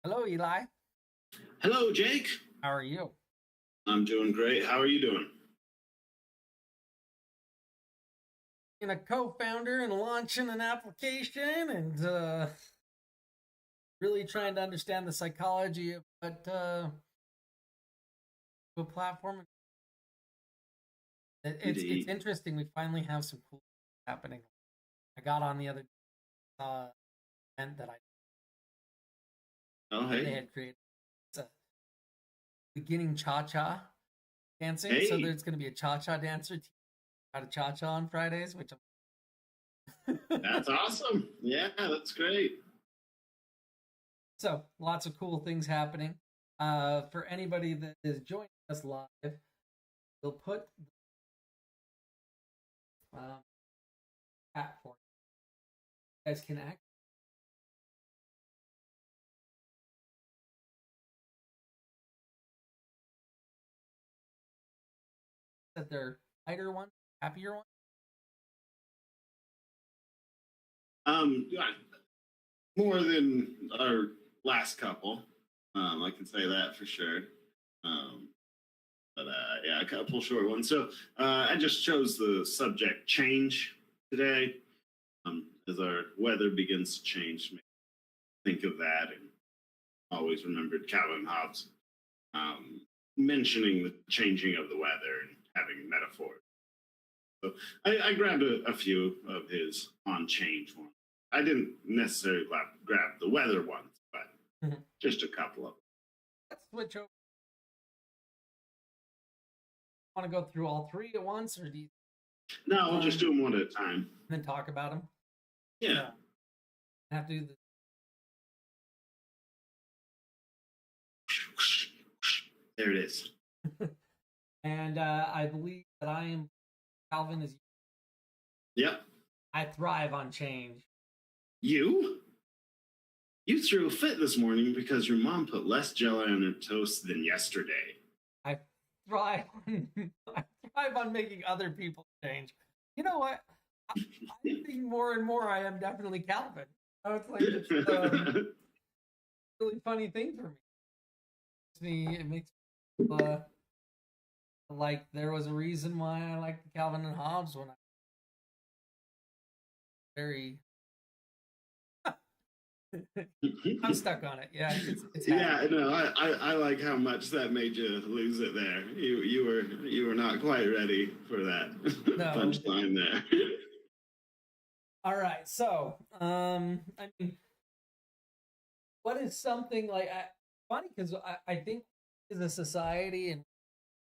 Hello, Eli. Hello, Jake. How are you? I'm doing great. How are you doing? Being a co-founder and launching an application and really trying to understand the psychology of what a platform. It's interesting. We finally have some cool things happening. I got on the other event that they had created. It's a beginning cha-cha dancing. Hey. So there's going to be a cha-cha dancer how to cha-cha on Fridays, which That's awesome. Yeah, that's great. So lots of cool things happening. For anybody that is joining us live, we'll put chat for you guys can act. That they're lighter one, happier one. More than our last couple. I can say that for sure. Yeah, a couple short ones. So I just chose the subject change today. As our weather begins to change, think of that, and always remembered Calvin and Hobbes mentioning the changing of the weather and having metaphors. So I grabbed a few of his on change ones. I didn't necessarily grab the weather ones, but just a couple of them. Let's switch over. Want to go through all three at once, or do you? No, we'll just do them one at a time. And then talk about them. Yeah. I have to do the. There it is. And I believe that I am Calvin is. Yep. I thrive on change. You threw a fit this morning because your mom put less jelly on her toast than yesterday. I thrive on making other people change. You know what? I think more and more I am definitely Calvin. So it's like it's a really funny thing for me. It makes me like there was a reason why I liked Calvin and Hobbes when I very. I'm stuck on it. Yeah, it's yeah. No, I like how much that made you lose it there. You were not quite ready for that punchline there. All right, so I mean, what is something like funny because I think as a society and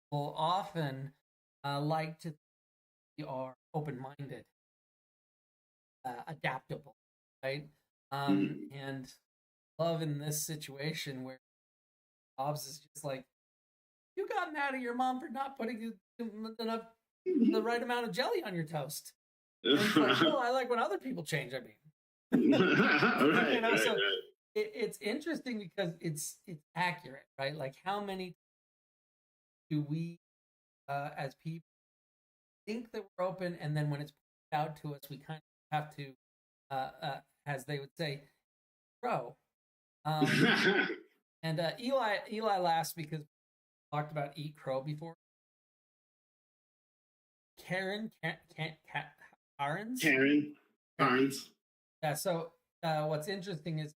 people often like to be are open-minded, adaptable, right? And love in this situation where Hobbes is just like, you got mad at your mom for not putting enough the right amount of jelly on your toast. And it's like, well, I like when other people change. I mean, right, you know, right, so right. It's interesting because it's accurate, right? Like how many do we as people think that we're open, and then when it's pointed out to us, we kind of have to, as they would say, grow. And Eli laughs because we talked about eat crow before. Karen Carnes. Yeah. So what's interesting is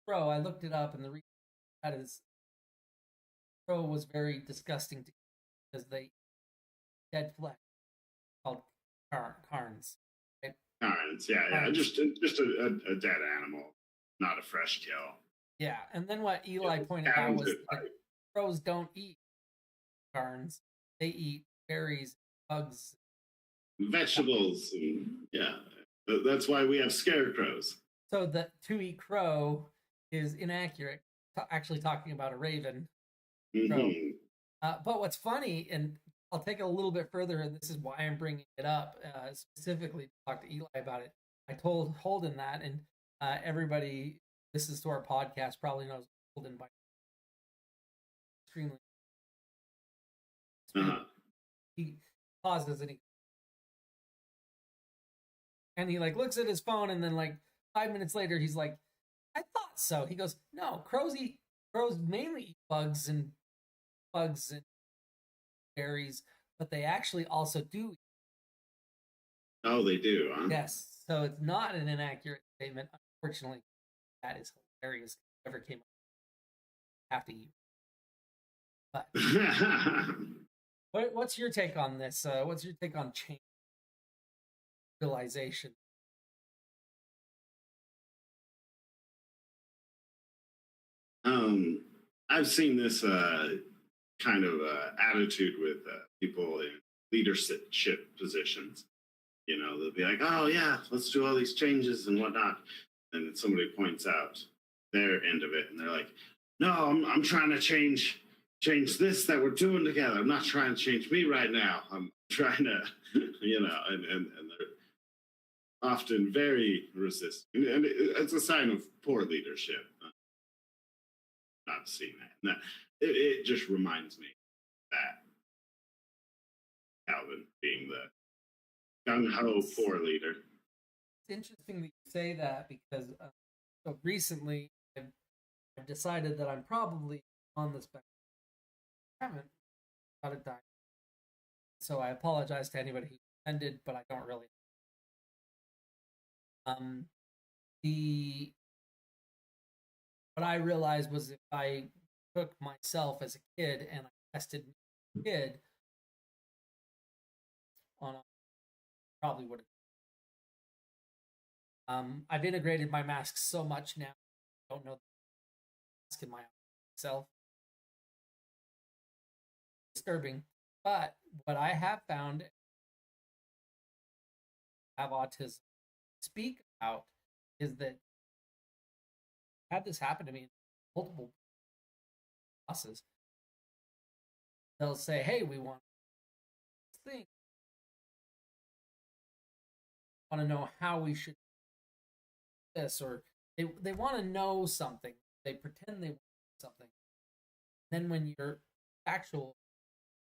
crow. I looked it up, and the reason that is crow was very disgusting to eat because they dead flesh called carns. Right? Carns, yeah. Just a dead animal, not a fresh kill. Yeah, and then what Eli pointed out was that crows don't eat carns; they eat berries, bugs, vegetables. Yeah, that's why we have scarecrows. So the to eat crow is inaccurate. Actually, talking about a raven. But what's funny, and I'll take it a little bit further, and this is why I'm bringing it up specifically to talk to Eli about it. I told Holden that, and everybody listens to our podcast probably knows Holden by extremely. He pauses and he like looks at his phone, and then like 5 minutes later, he's like, "I thought not so. He goes, no, crows mainly eat bugs and berries, but they actually also do. Oh, they do, huh? Yes, so it's not an inaccurate statement. Unfortunately, that is hilarious. Whoever came up have to eat. But what's your take on this? What's your take on change realization? I've seen this kind of attitude with people in leadership positions. You know, they'll be like, "Oh yeah, let's do all these changes and whatnot," and then somebody points out their end of it, and they're like, "No, I'm trying to change this that we're doing together. I'm not trying to change me right now. I'm trying to, you know," and they're often very resistant, and it's a sign of poor leadership. Not seeing that. It just reminds me that Calvin being the gung ho poor leader. It's interesting that you say that because so recently I've decided that I'm probably on the spectrum. I haven't got it done. So I apologize to anybody who's offended, but I don't really. What I realized was if I took myself as a kid and I tested a kid on probably would have. I've integrated my masks so much now. I don't know the mask in myself. Disturbing. But what I have found have autism speak about is that I had this happen to me in multiple bosses. They'll say, "Hey, we want this thing. Want to know how we should do this," or they want to know something. They pretend they want something. Then when you're actual,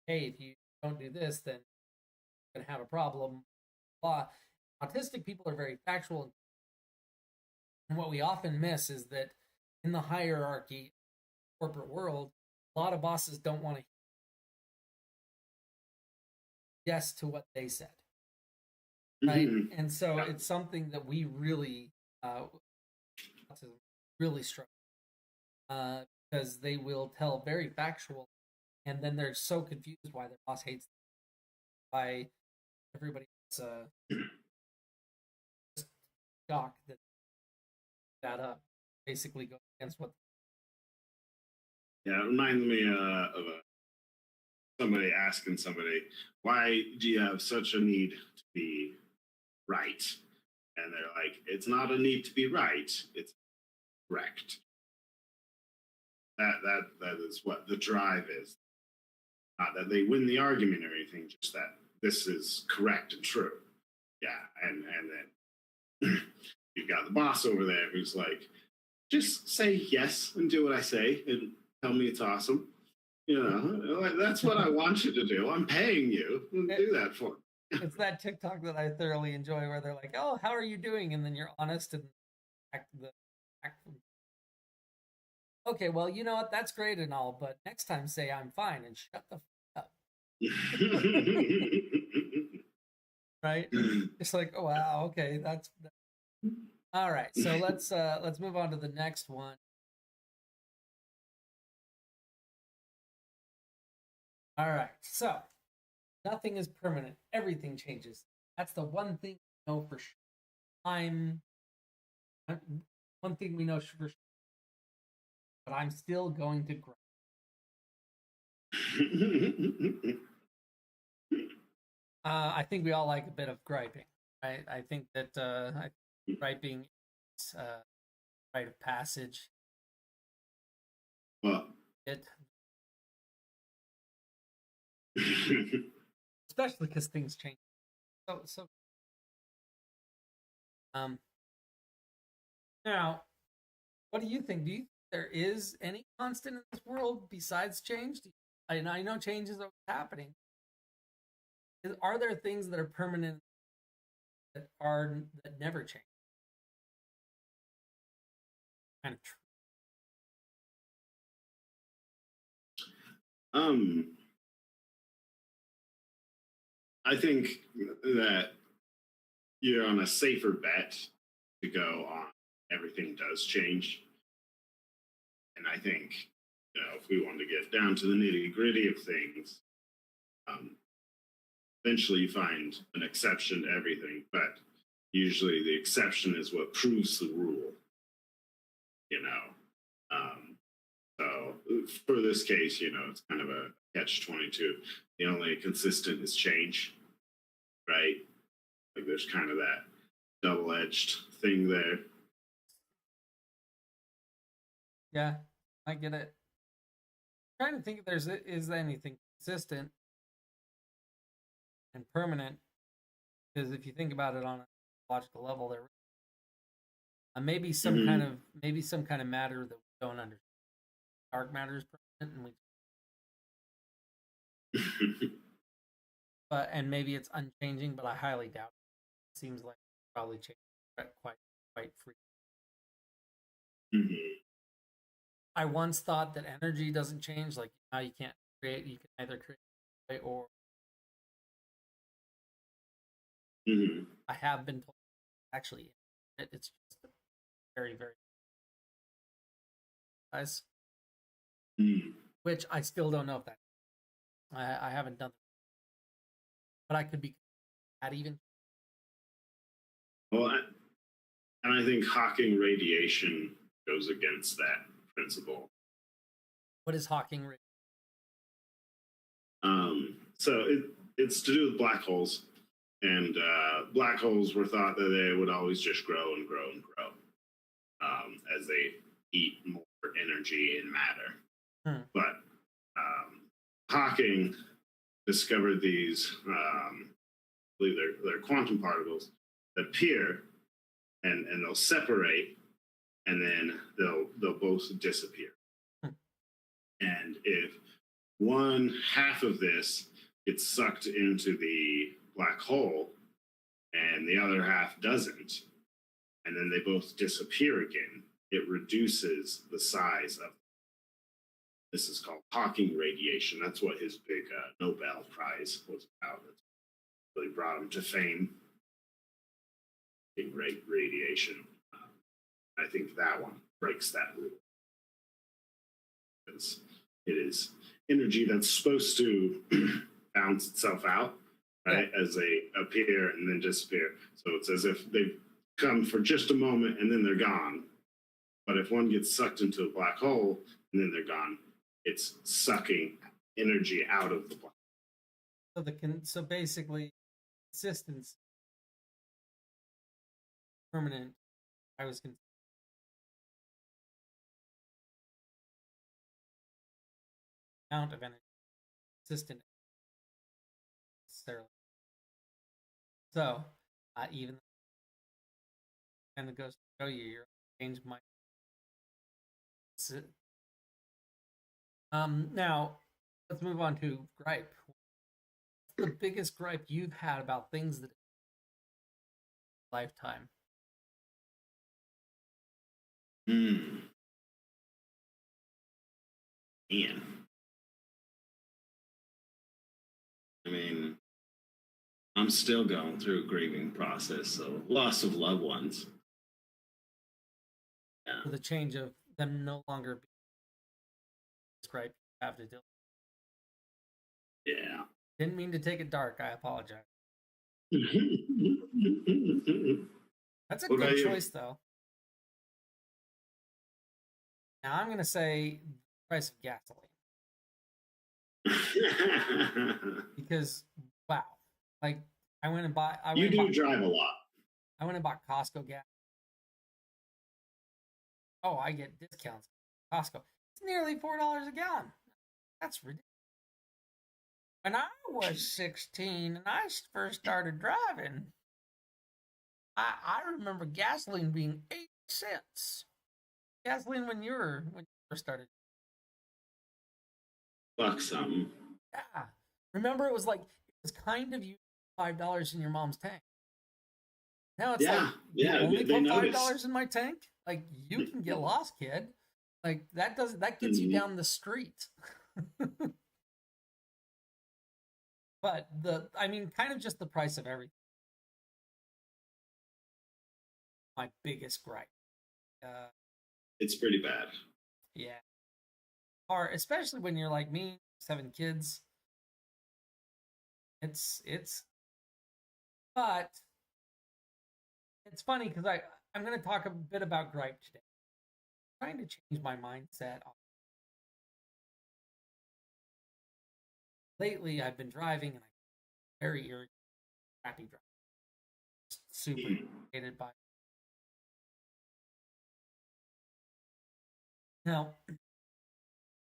hey, if you don't do this, then you're gonna have a problem. Blah. Autistic people are very factual, and what we often miss is that in the hierarchy, corporate world, a lot of bosses don't want to yes to what they said, right? Mm-hmm. And so it's something that we really struggle because they will tell very factual, and then they're so confused why their boss hates them, why everybody else just shocked that up basically goes against what. Yeah, it reminds me of somebody asking somebody, "Why do you have such a need to be right?" And they're like, "It's not a need to be right; it's correct." That is what the drive is. Not that they win the argument or anything, just that this is correct and true. Yeah, and then you've got the boss over there who's like, "Just say yes and do what I say and tell me it's awesome." You know, that's what I want you to do. I'm paying you. Do that for me. It's that TikTok that I thoroughly enjoy where they're like, "Oh, how are you doing?" And then you're honest and act. Okay, well, you know what? That's great and all, but next time say I'm fine and shut the up. Right? It's like, oh wow, okay, that's all right. So let's move on to the next one. All right. So nothing is permanent. Everything changes. That's the one thing we know for sure. One thing we know for sure. But I'm still going to grow. I think we all like a bit of griping, right? I think that griping is rite of passage. Well, especially because things change. So. Now, what do you think? Do you think there is any constant in this world besides change? I know change is always happening. Are there things that are permanent that never change? kind of true? I think that you're on a safer bet to go on everything does change. And I think, if we want to get down to the nitty gritty of things, eventually you find an exception to everything, but usually the exception is what proves the rule, So for this case, it's kind of a catch-22. The only consistent is change, right? Like there's kind of that double-edged thing there. Yeah, I get it. I'm trying to think if is anything consistent and permanent, because if you think about it on a logical level, there maybe some kind of matter that we don't understand. Dark matter is permanent, and maybe it's unchanging, but I highly doubt it. It seems like it's probably changed quite free. I once thought that energy doesn't change, like now you can't create, you can either create or. I have been told actually it's just very, very nice. Which I still don't know if that I haven't done, but I could be that even. Well, and I think Hawking radiation goes against that principle. What is Hawking radiation? So it's to do with black holes, and black holes were thought that they would always just grow and grow and grow as they eat more energy and matter. But Hawking discovered these, I believe they're quantum particles that appear, and they'll separate, and then they'll both disappear. And if one half of this gets sucked into the black hole, and the other half doesn't, and then they both disappear again, it reduces the size of. This is called Hawking radiation. That's what his big Nobel Prize was about. It really brought him to fame. Radiation. I think that one breaks that rule. Because it is energy that's supposed to bounce itself out, right? Yeah. As they appear and then disappear. So it's as if they come for just a moment and then they're gone. But if one gets sucked into a black hole and then they're gone, it's sucking energy out of the black hole. So basically, consistency, permanent. I was amount of energy, consistent necessarily. So even and it goes to show you're change my. Now let's move on to gripe. What's the biggest gripe you've had about things that lifetime? Man. I mean, I'm still going through a grieving process, so loss of loved ones. Yeah. For the change of them no longer being gripe you have to deal with. Yeah. Didn't mean to take it dark. I apologize. That's a good choice, though. Now I'm going to say the price of gasoline. Because, wow. Like, I went and bought... You do drive a lot. I went and bought Costco gas. Oh, I get discounts. Costco. It's nearly $4 a gallon. That's ridiculous. When I was 16 and I first started driving, I remember gasoline being 8 cents. Gasoline when you first started. Buck something. Yeah. Remember, it was kind of you $5 in your mom's tank. Now it's only put $5 in my tank. Like, you can get lost, kid. Like, that gets you down the street. But kind of just the price of everything. My biggest gripe. It's pretty bad. Yeah. Or especially when you're like me, 7 kids. But it's funny because I'm going to talk a bit about gripe today. I'm trying to change my mindset. Lately, I've been driving and I'm very irritated, crappy driving. Just super irritated by it. Now,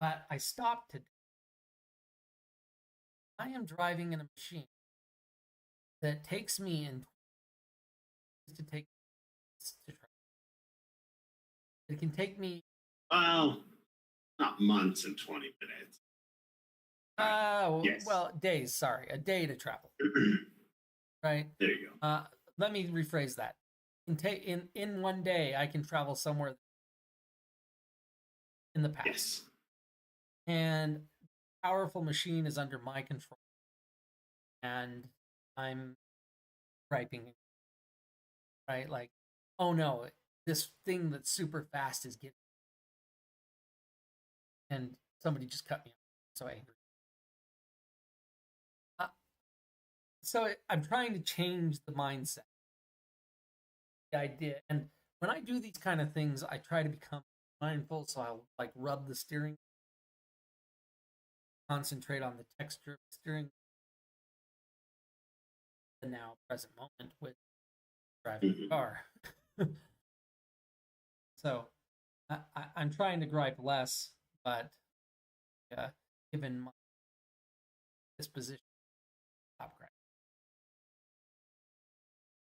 but I stopped today. I am driving in a machine that takes me in to take to travel. It can take me. Well, not months and 20 minutes. Yes. Well, days. Sorry, a day to travel. Right. There you go. Let me rephrase that. In one day, I can travel somewhere in the past. Yes. And powerful machine is under my control, and I'm griping. Right, like, oh no, this thing that's super fast is getting, and somebody just cut me off. So angry. So I'm trying to change the mindset, the idea, and when I do these kind of things, I try to become mindful. So I'll like rub the steering, concentrate on the texture of the steering, the now present moment with driving the car. So I'm trying to gripe less, but given my disposition, stop griping.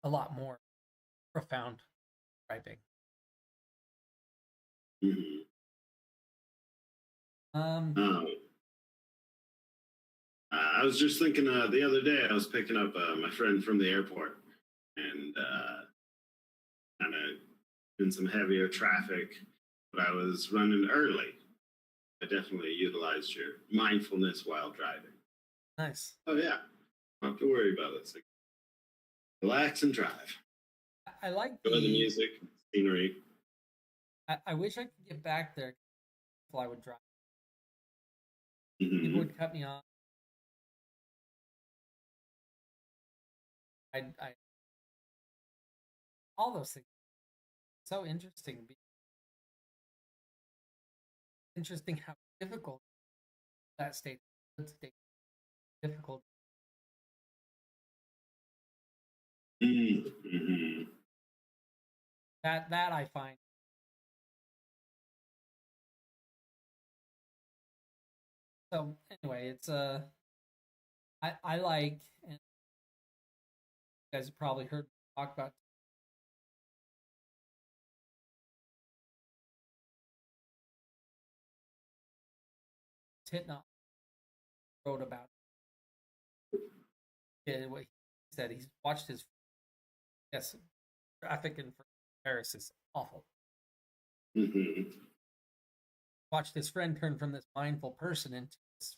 A lot more profound griping. I was just thinking the other day, I was picking up my friend from the airport and kind of in some heavier traffic, but I was running early. I definitely utilized your mindfulness while driving. Nice. Oh, yeah. Don't have to worry about it. So relax and drive. I like enjoy the music, scenery. I wish I could get back there if I would drive. People would cut me off. I all those things. So interesting. Interesting how difficult that state is. Difficult. That I find. So anyway, it's I like, and you guys have probably heard me talk about Titnall wrote about it. What he said, he's watched his traffic in Paris is awful. Watched his friend turn from this mindful person into this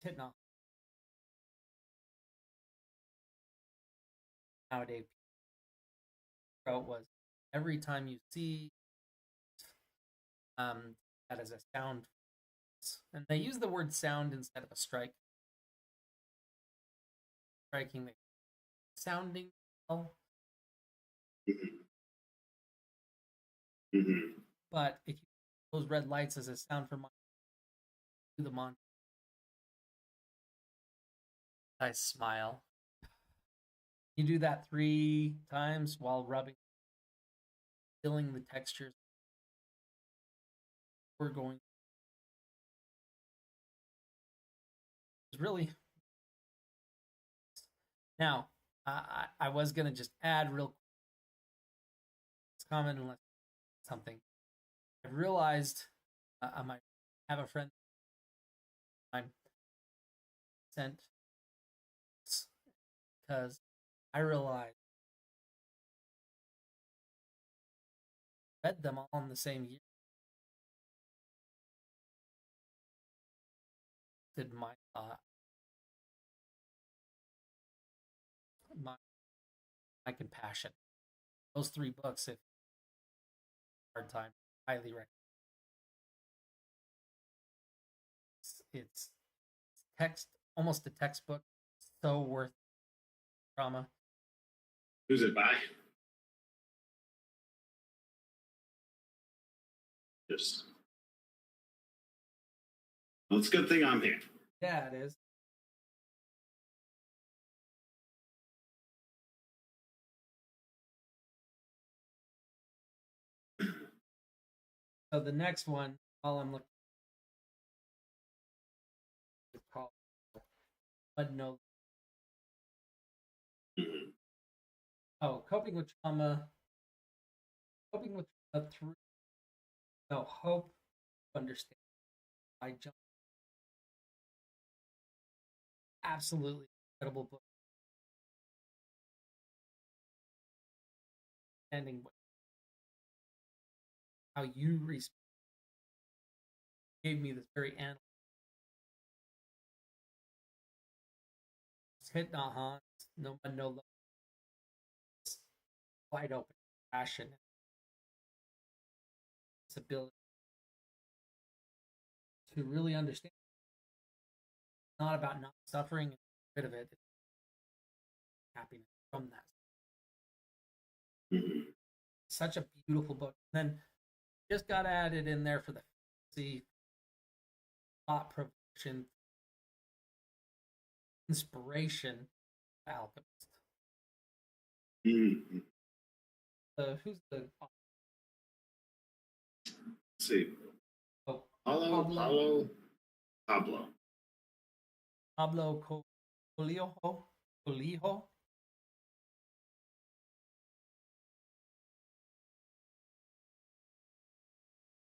Titnall. Nowadays, wrote was every time you see that as a sound, and they use the word sound instead of a strike. Striking the sounding well. But if you those red lights as a sound from the month, I smile. You do that 3 times while rubbing, feeling the textures. We're going. It's really. Now, I was gonna just add real comment unless something. I realized I might have a friend I'm sent because I realized read them all in the same year. Did my my compassion. Those 3 books, if hard time, highly recommend. It's text, almost a textbook. So worth drama. Who's it by? Just. Well, it's a good thing I'm here. Yeah, it is. So the next one, while I'm looking, is called But No. Mm-hmm. Oh, coping with trauma. Coping with through no hope, understand. I jump. Absolutely incredible book. Understanding how you respond gave me this very animal. Hit no one, no love. It's wide open passion, its ability to really understand. It's not about not suffering and rid of it. It's happiness from that. Mm-hmm. Such a beautiful book. And then just got added in there for the thought-provoking, inspiration, alchemist. Mm-hmm. Who's the? Let's see. Oh, Pablo. Pablo Coelho.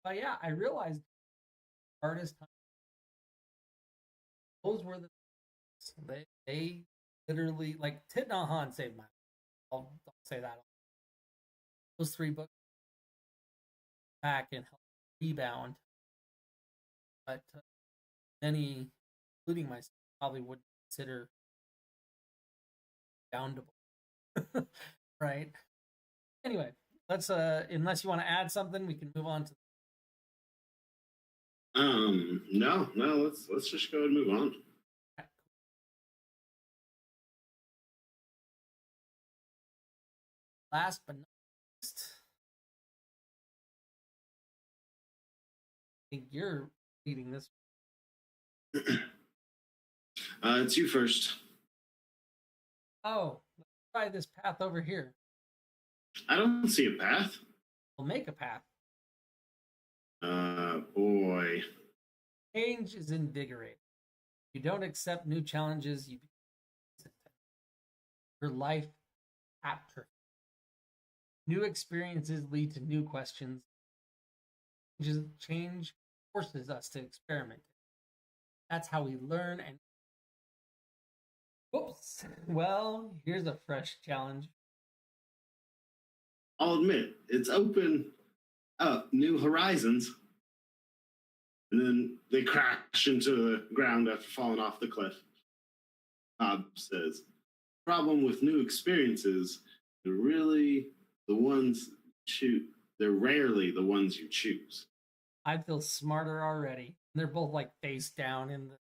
But yeah, I realized hardest time. Those were they literally, like, Thich Nhat Hanh saved my life. I'll say that. Those 3 books back and help rebound. But many, including myself, probably wouldn't consider boundable. Right? Anyway, let's unless you want to add something, we can move on to No, let's just go ahead and move on. Last but not least, I think you're leading this. It's you first. Oh, let's try this path over here. I don't see a path. We'll make a path. Boy. Change is invigorating. You don't accept new challenges, you your life atrophies. New experiences lead to new questions. Change forces us to experiment. That's how we learn. And whoops, well, here's a fresh challenge. I'll admit, it's open up new horizons. And then they crash into the ground after falling off the cliff. Hobbes says, problem with new experiences, they're rarely the ones you choose. I feel smarter already. They're both like face down in the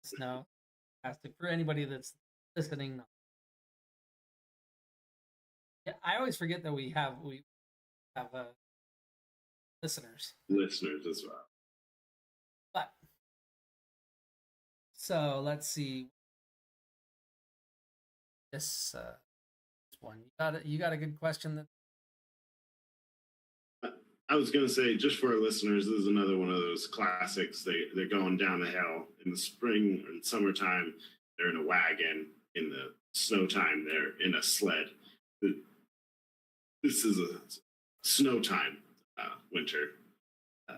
snow. For anybody that's listening. Yeah, I always forget that we have listeners. Listeners as well. But so let's see. This one. You got a good question that I was going to say, just for our listeners, this is another one of those classics. They're going down the hill in the spring and summertime. They're in a wagon. In the snow time, they're in a sled. This is a snow time winter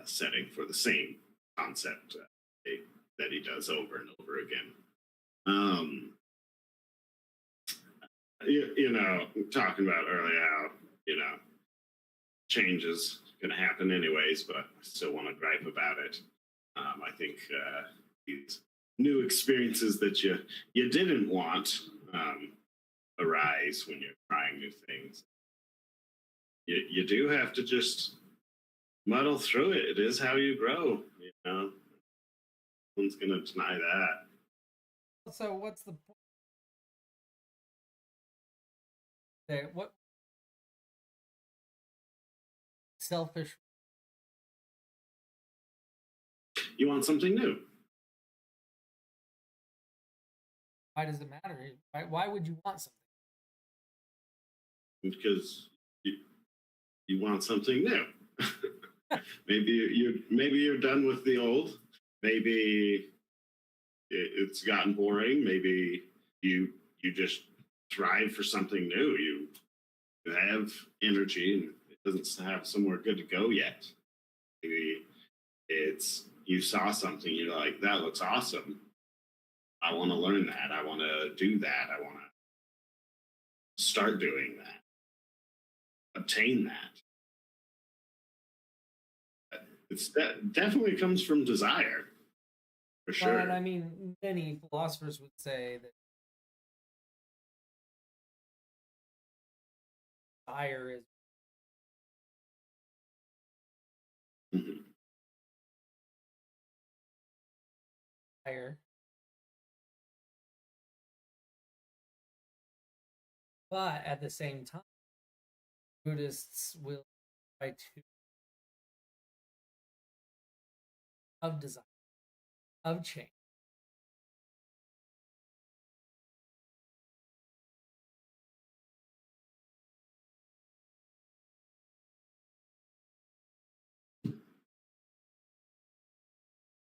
setting for the same concept that he does over and over again. Talking about earlier how, changes going to happen anyways, but I still want to gripe about it. I think these new experiences that you didn't want arise when you're trying new things. You do have to just muddle through it. It is how you grow, you know. No one's going to deny that. So what's the point? There, what selfish? You want something new. Why does it matter? Why would you want something? Because you want something new. maybe you're done with the old. Maybe it's gotten boring. Maybe you just thrive for something new. You have energy and it doesn't have somewhere good to go yet. Maybe it's you saw something, you're like, that looks awesome. I want to learn that. I want to do that. I want to start doing that. Obtain that. Definitely comes from desire, for sure. Well, and I mean, many philosophers would say that desire is desire. But at the same time, Buddhists will try to of desire, of change.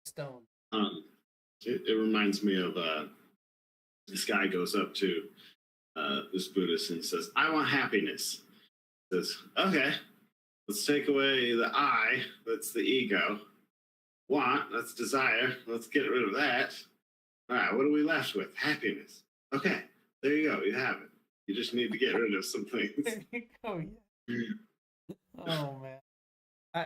Stone. It reminds me of this guy goes up to this Buddhist and says, I want happiness. He says, okay, let's take away the I, that's the ego. Want, that's desire. Let's get rid of that. All right, what are we left with? Happiness. Okay, there you go. You have it. You just need to get rid of some things. There you go. Yeah. Oh man.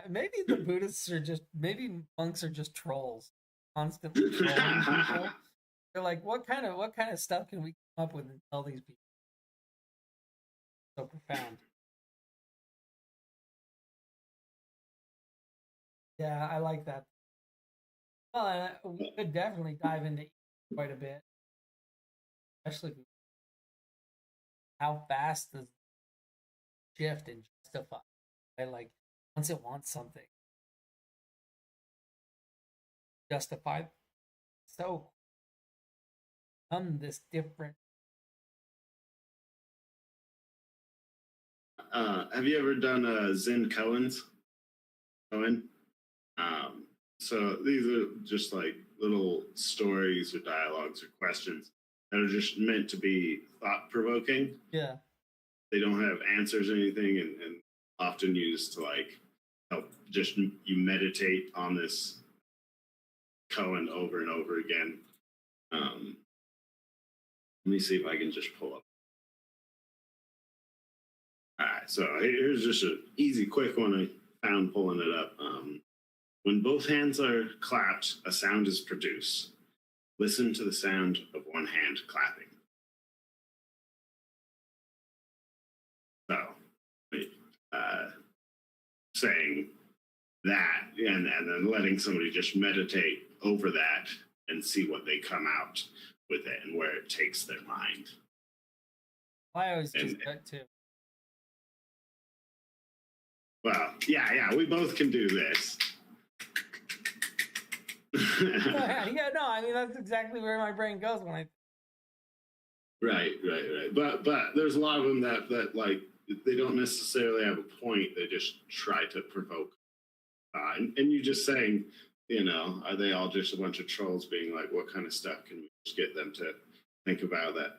Maybe the Buddhists are maybe monks are just trolls, constantly trolling people. They're like, what kind of stuff can we come up with and tell these people? So profound. Yeah, I like that. Well, we could definitely dive into quite a bit, especially how fast the shift and justify. Right? Like once it wants something, justify. So this different. Have you ever done Zen koans? Koan? So these are just like little stories or dialogues or questions that are just meant to be thought-provoking. Yeah. They don't have answers or anything, and often used to like help just you meditate on this koan over and over again. Let me see if I can just pull up. All right, so here's just an easy, quick one I found pulling it up. When both hands are clapped, a sound is produced. Listen to the sound of one hand clapping. So, saying that and then letting somebody just meditate over that and see what they come out with it and where it takes their mind. I always just that too. Well, yeah, we both can do this. Yeah, no, I mean that's exactly where my brain goes when I. Right. But there's a lot of them that like they don't necessarily have a point. They just try to provoke. And you just saying, are they all just a bunch of trolls being like, what kind of stuff can we just get them to think about that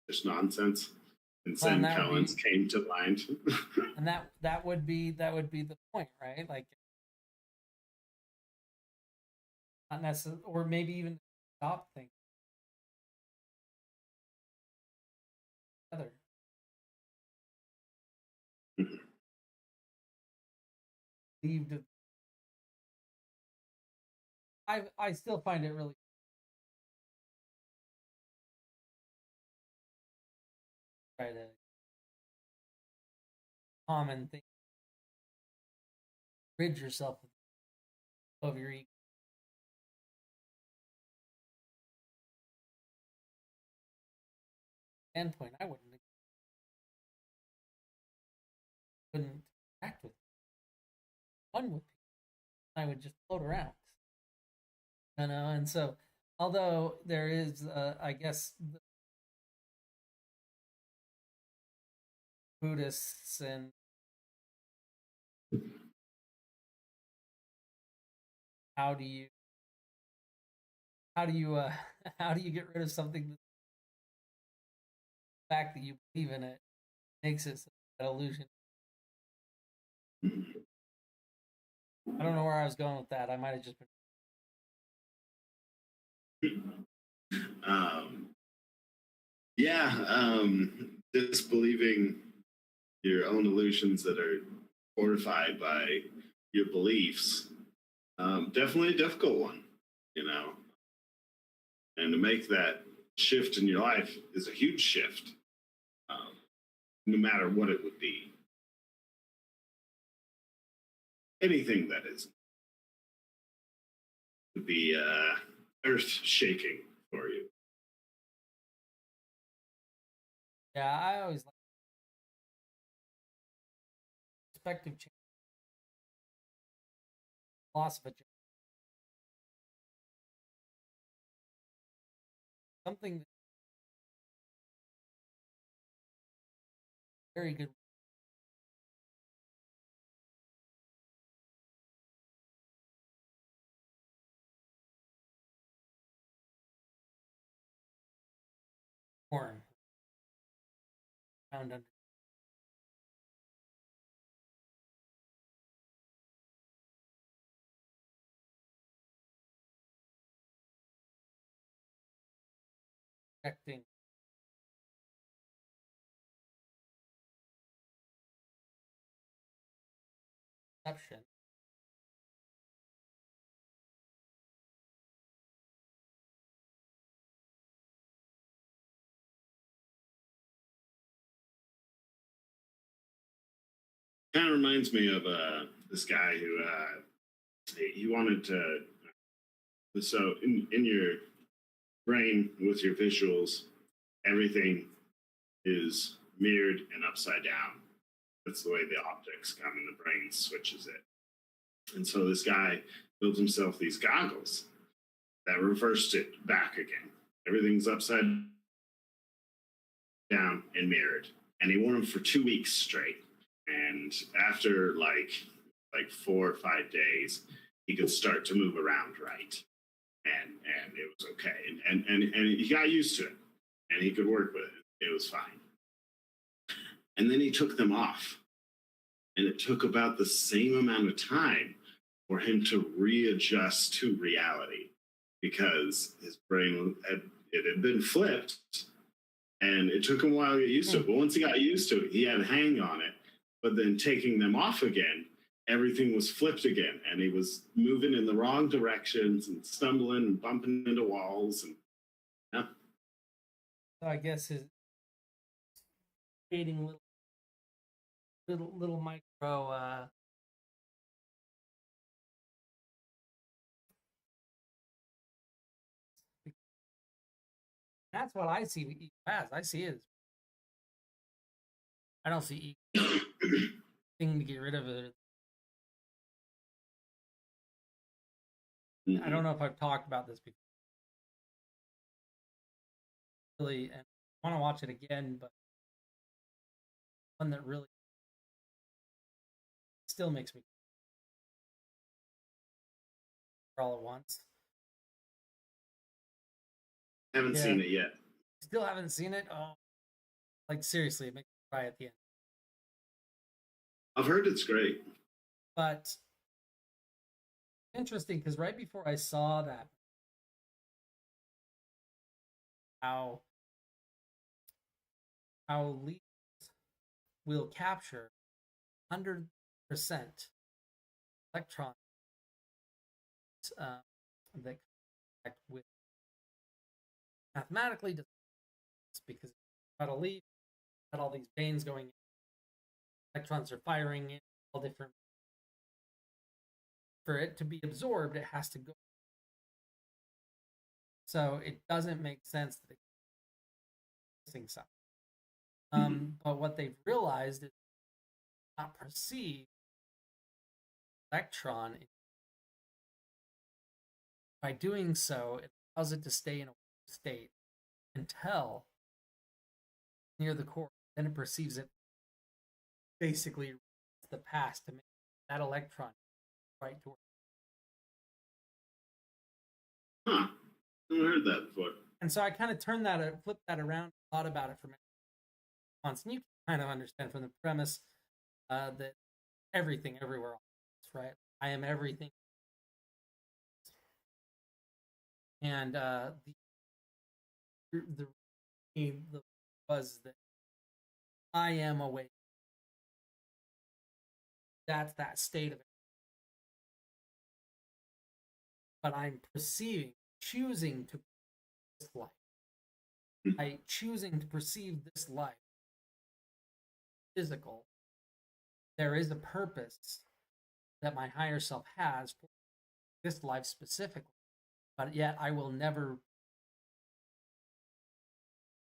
just nonsense? And Zen koans came to mind. And that would be the point, right? Like not necessarily, or maybe even stop things. believed. I still find it really try to common thing. Rid yourself of your ego. Standpoint, I wouldn't interact with fun with people. I would just float around, you know. And so, although there is, I guess, the Buddhists and how do you how do you how do you get rid of something? The fact that you believe in it makes it an illusion. I don't know where I was going with that. I might have just been. Yeah, disbelieving your own illusions that are fortified by your beliefs. Definitely a difficult one, you know. And to make that shift in your life is a huge shift, no matter what it would be. Anything that is would be earth shaking for you. Yeah, I always like perspective change. Loss of a job. Something that's very good. Porn found under protecting perception. Kind of reminds me of this guy who he wanted to. So in your brain with your visuals, everything is mirrored and upside down. That's the way the optics come and the brain switches it. And so this guy built himself these goggles that reversed it back again. Everything's upside down and mirrored. And he wore them for 2 weeks straight. And after like 4 or 5 days, he could start to move around right. And it was okay. And he got used to it. And he could work with it. It was fine. And then he took them off. And it took about the same amount of time for him to readjust to reality because his brain had been flipped, and it took him a while to get used to it. But once he got used to it, he had a hang on it. But then taking them off again, everything was flipped again, and he was moving in the wrong directions and stumbling and bumping into walls. And yeah. So I guess his creating little micro that's what I see ego as. I see it as, I don't see ego thing to get rid of it. I don't know if I've talked about this before. Really, and I want to watch it again, but one that really still makes me all at once. Haven't seen it yet. Still haven't seen it. Oh, like seriously, it makes me cry at the end. I've heard it's great. But interesting because right before I saw that, how leaders will capture 100% electrons that connect with mathematically, because it's got a leaf, got all these veins going in, electrons are firing in all different. For it to be absorbed, it has to go. So it doesn't make sense that it's missing something. But what they've realized is not perceive electron. By doing so, it allows it to stay in a state until near the core. Then it perceives it basically the past to make that electron right towards. Huh. I haven't heard that before. And so I kind of flipped that around, thought about it for months, and you kind of understand from the premise that everything, everywhere, right? I am everything, and the was that I am awake. That's that state of it. But I'm choosing to this life. By choosing to perceive this life physical, there is a purpose that my higher self has for this life specifically. But yet I will never,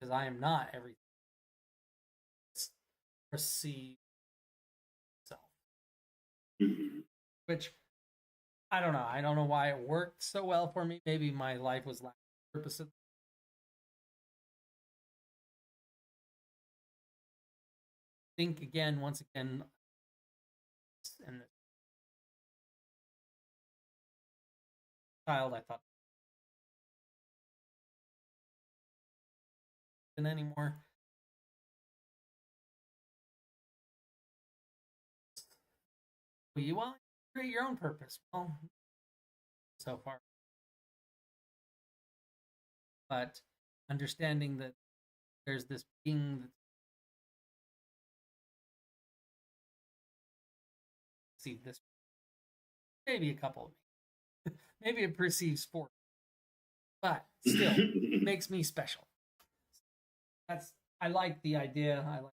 because I am not everything, perceive self. Which, I don't know. I don't know why it worked so well for me. Maybe my life was lacking purpose. Think again, once again, and the child, I thought, and anymore. You want to create your own purpose. Well, so far. But understanding that there's this being that see this, maybe a couple of me. Maybe it perceives sport, but still makes me special. I like the idea. I like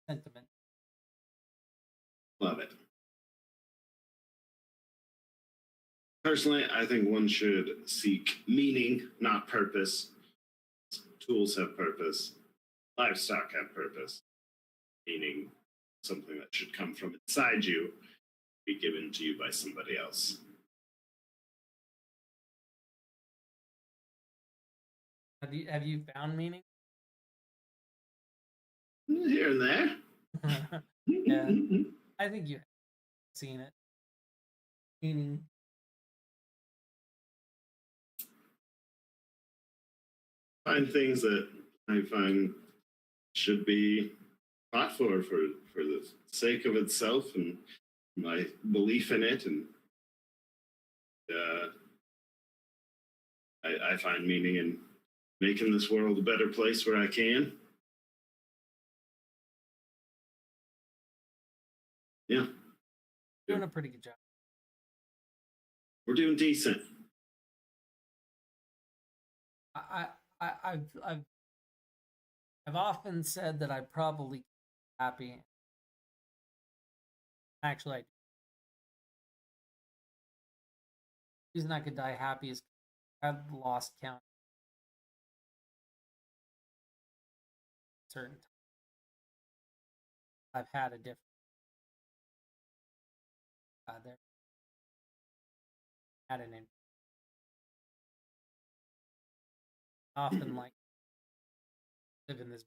the sentiment. Love it. Personally, I think one should seek meaning, not purpose. Tools have purpose. Livestock have purpose. Meaning, something that should come from inside you, be given to you by somebody else. Have you found meaning? Here and there. Yeah, I think you've seen it. Meaning. Find things that I find should be fought for the sake of itself and my belief in it, and I find meaning in making this world a better place where I can. Yeah, Doing a pretty good job. We're doing decent. I've often said that I probably happy. Actually, the reason I could die happy is I've lost count. Certain times. I've had a different there had an often like live in this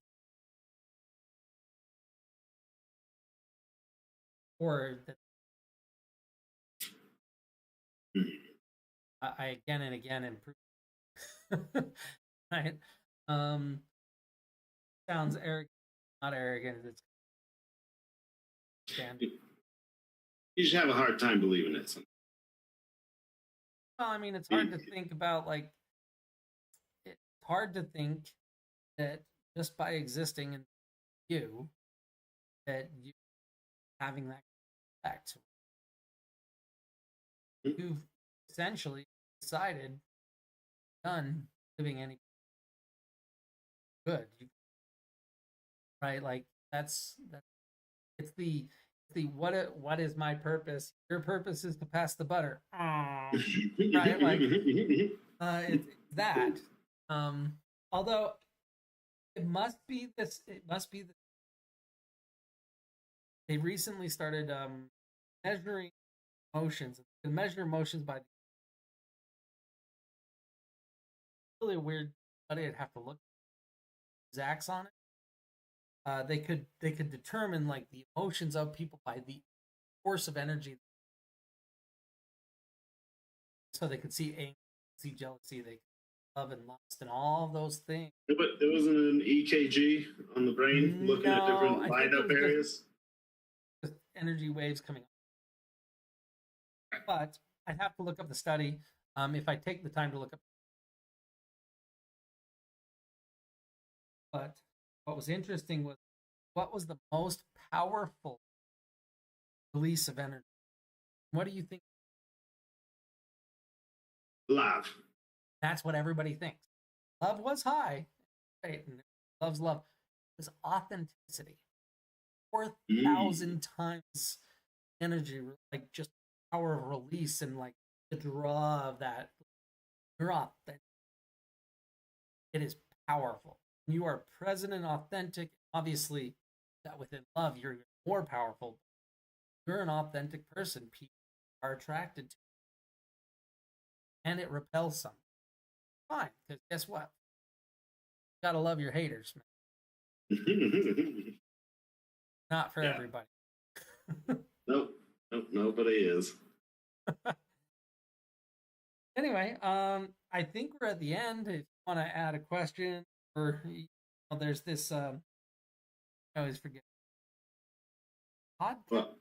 or that I again and again improve. Right? Sounds arrogant, not arrogant. It's standard. You should have a hard time believing it. Well, I mean, it's hard to think about, like, it's hard to think that just by existing in you, that you having that effect. you've essentially decided done living any good. Right? Like that's it's the what is my purpose? Your purpose is to pass the butter. Aw. Right? Like it's that. Um, Although it must be this, they recently started measuring emotions. They measure emotions by really a weird study. I'd have to look exacts on it. They could determine like the emotions of people by the force of energy. So they could see anger, see jealousy, they love and lust, and all those things. But there wasn't an EKG on the brain looking at No, different I light think it up was areas. just energy waves coming up. But I'd have to look up the study. If I take the time to look up. But what was interesting was what was the most powerful release of energy? What do you think? Love. That's what everybody thinks. Love was high, right? And love's love. It was authenticity. 4,000 times energy, like just power of release and like the draw of that. You're authentic. It is powerful. You are present and authentic. Obviously, that within love, you're more powerful. You're an authentic person. People are attracted to. And it repels some. Fine, because guess what? You gotta love your haters, man. Not for everybody. Nope, nobody is. Anyway, I think we're at the end. If you want to add a question, or there's this. I always forget. Podcast. Well,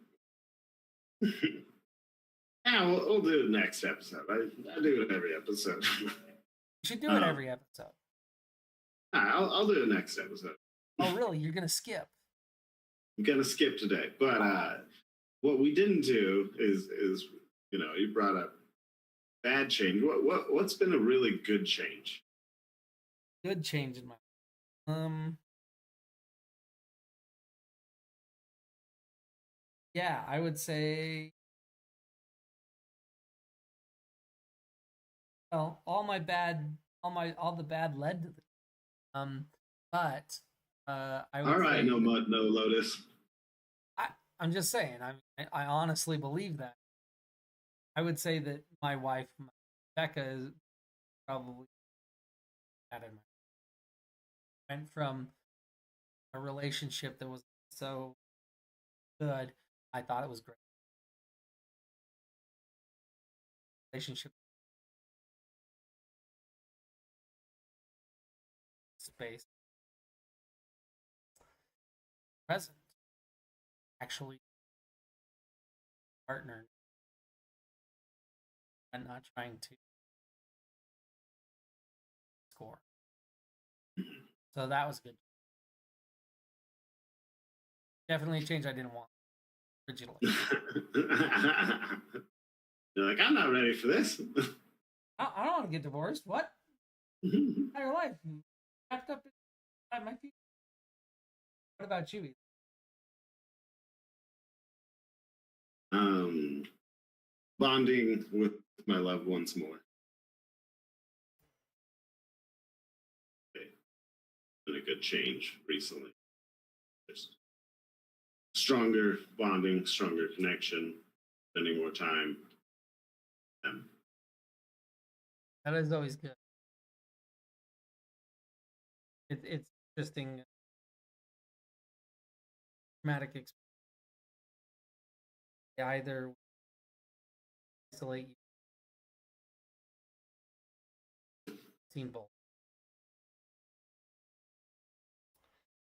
yeah, we'll do it next episode. I do it every episode. You should do it every episode. I'll do it next episode. Oh, really? You're gonna skip? I'm gonna skip today, but what we didn't do is you brought up bad change. What's been a really good change? Good change in my yeah, I would say. Well, all the bad led to the but I would All right, say no mud, no lotus. I'm just saying. I honestly believe that. I would say that my wife, Becca, is probably bad in my went from a relationship that was so good. I thought it was great. Relationship space present actually partner and not trying to score. So that was good. Definitely a change I didn't want originally. You're like, I'm not ready for this. I don't want to get divorced. What? Entire life wrapped up at my feet. What about you? Bonding with my loved ones more. Been a good change recently. Just stronger bonding, stronger connection, spending more time. That is always good. It's interesting. Traumatic experience. They either isolate you. Seen both.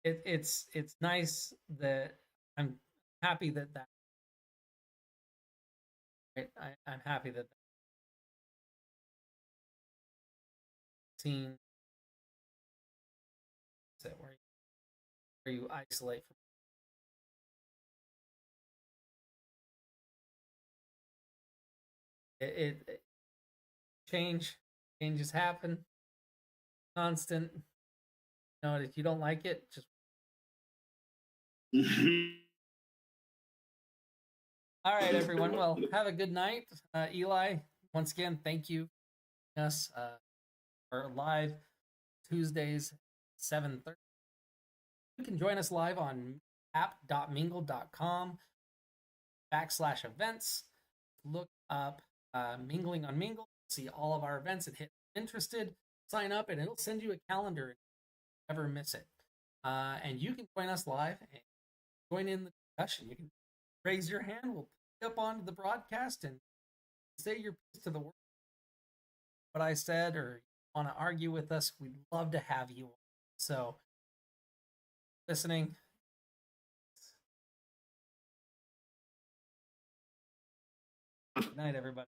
It's nice that I'm happy that right? I'm happy that scene where you isolate from it changes happen, constant. You know, if you don't like it, just all right, everyone. Well, have a good night. Eli, once again, thank you for us for live Tuesdays 7:30. You can join us live on app.mingle.com/events. Look up Mingling on Mingle. See all of our events and hit interested. Sign up, and it'll send you a calendar. Never miss it. And you can join us live and join in the discussion. You can raise your hand. We'll put you up onto the broadcast and say your piece to the world. What I said, or want to argue with us, we'd love to have you. So, listening. Good night, everybody.